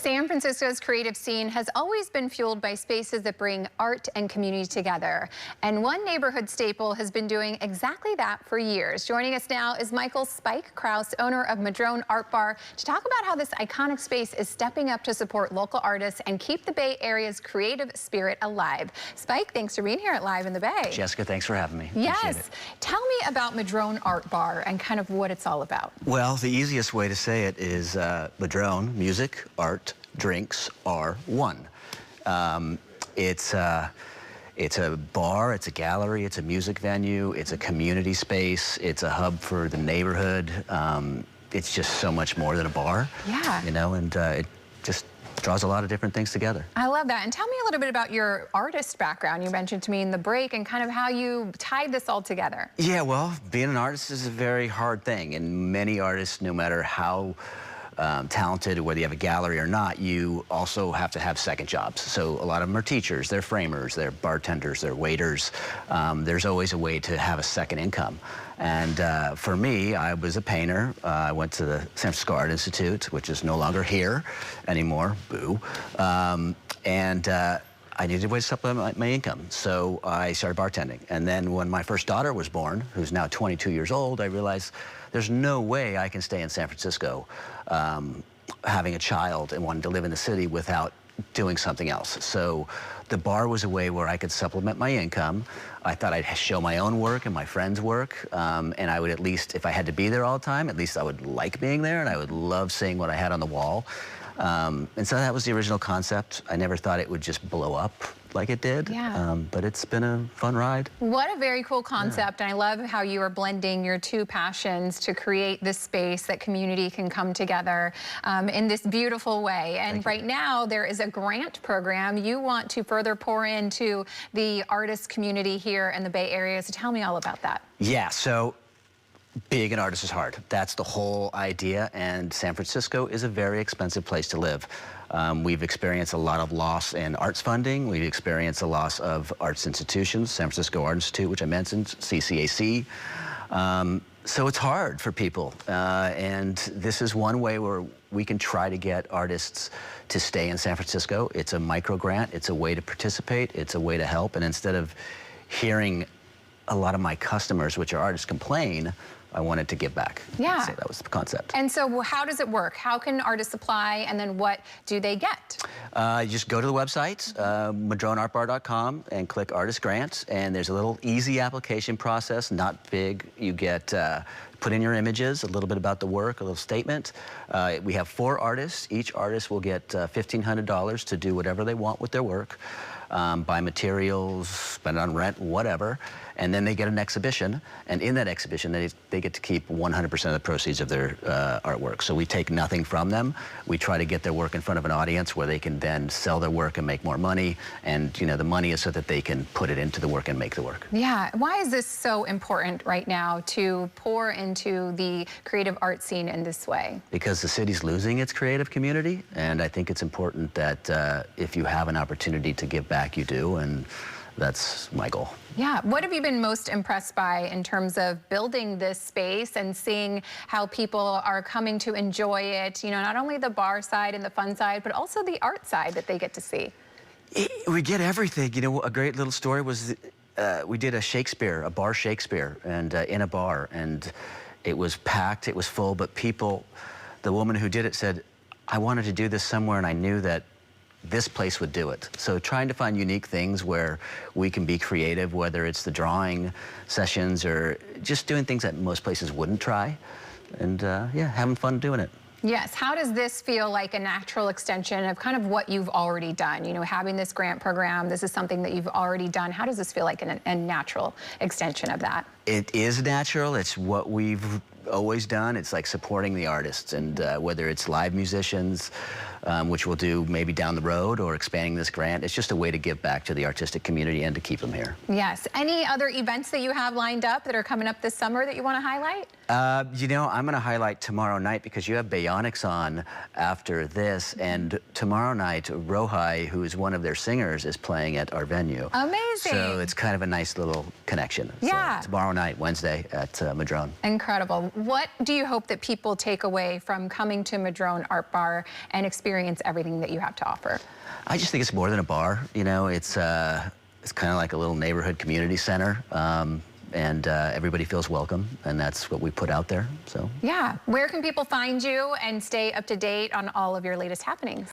San Francisco's creative scene has always been fueled by spaces that bring art and community together. And one neighborhood staple has been doing exactly that for years. Joining us now is Michael "Spike" Krouse, owner of Madrone Art Bar, to talk about how this iconic space is stepping up to support local artists and keep the Bay Area's creative spirit alive. Spike, thanks for being here at Live in the Bay. Jessica, thanks for having me. Yes. Tell me about Madrone Art Bar and kind of what it's all about. Well, the easiest way to say it is Madrone, music, art, drinks are one. It's a bar, it's a gallery, it's a music venue, it's a community space, it's a hub for the neighborhood. It's just so much more than a bar. Yeah. You know, and it just draws a lot of different things together. I love that. And tell me a little bit about your artist background. You mentioned to me in the break and kind of how you tied this all together. Yeah, well, being an artist is a very hard thing, and many artists, no matter how talented, whether you have a gallery or not, you also have to have second jobs. So a lot of them are teachers, they're framers, they're bartenders, they're waiters. There's always a way to have a second income. And for me, I was a painter. I went to the San Francisco Art Institute, which is no longer here anymore, boo. I needed a way to supplement my income, so I started bartending. And then when my first daughter was born, who's now 22 years old, I realized there's no way I can stay in San Francisco having a child and wanting to live in the city without doing something else. So the bar was a way where I could supplement my income. I thought I'd show my own work and my friends' work, and I would at least, if I had to be there all the time, at least I would like being there, and I would love seeing what I had on the wall. And so that was the original concept. I never thought it would just blow up like it did, yeah. But it's been a fun ride. What a very cool concept, yeah. And I love how you are blending your two passions to create this space that community can come together in this beautiful way. And right now there is a grant program. You want to further pour into the artist community here in the Bay Area, so tell me all about that. Yeah, so being an artist is hard. That's the whole idea, and San Francisco is a very expensive place to live. We've experienced a lot of loss in arts funding. We've experienced a loss of arts institutions, San Francisco Art Institute, which I mentioned, CCAC. So it's hard for people, and this is one way where we can try to get artists to stay in San Francisco. It's a micro grant. It's a way to participate. It's a way to help, and instead of hearing a lot of my customers, which are artists, complain, I wanted to give back. Yeah. So that was the concept. And so how does it work? How can artists apply, and then what do they get? You just go to the website, madroneartbar.com, and click Artist Grants, and there's a little easy application process, not big. You get, put in your images, a little bit about the work, a little statement. We have 4 artists. Each artist will get $1,500 to do whatever they want with their work. Buy materials, spend on rent, whatever, and then they get an exhibition, and in that exhibition they get to keep 100% of the proceeds of their artwork. So we take nothing from them. We try to get their work in front of an audience where they can then sell their work and make more money, and you know, the money is so that they can put it into the work and make the work. Yeah, why is this so important right now to pour into the creative art scene in this way? Because the city's losing its creative community, and I think it's important that if you have an opportunity to give back, you do, and that's my goal. Yeah, what have you been most impressed by in terms of building this space and seeing how people are coming to enjoy it, you know, not only the bar side and the fun side, but also the art side that they get to see? We get everything. You know, a great little story was we did a bar Shakespeare, and in a bar, and it was packed, it was full, but people, the woman who did it said, I wanted to do this somewhere, and I knew that this place would do it. So trying to find unique things where we can be creative, whether it's the drawing sessions or just doing things that most places wouldn't try, and yeah, having fun doing it. Yes, how does this feel like a natural extension of kind of what you've already done? You know, having this grant program, this is something that you've already done. How does this feel like a natural extension of that? It is natural. It's what we've always done. It's like supporting the artists, and whether it's live musicians, which we'll do maybe down the road, or expanding this grant, it's just a way to give back to the artistic community and to keep them here. Yes. Any other events that you have lined up that are coming up this summer that you want to highlight? You know, I'm going to highlight tomorrow night because you have Bionics on after this, and tomorrow night, Rohai, who is one of their singers, is playing at our venue. Amazing. So it's kind of a nice little connection. Yeah. So tomorrow night, Wednesday, at Madrone. Incredible. What do you hope that people take away from coming to Madrone Art Bar and experience everything that you have to offer? I just think it's more than a bar. You know, it's kind of like a little neighborhood community center. And everybody feels welcome, and that's what we put out there. So yeah, where can people find you and stay up to date on all of your latest happenings?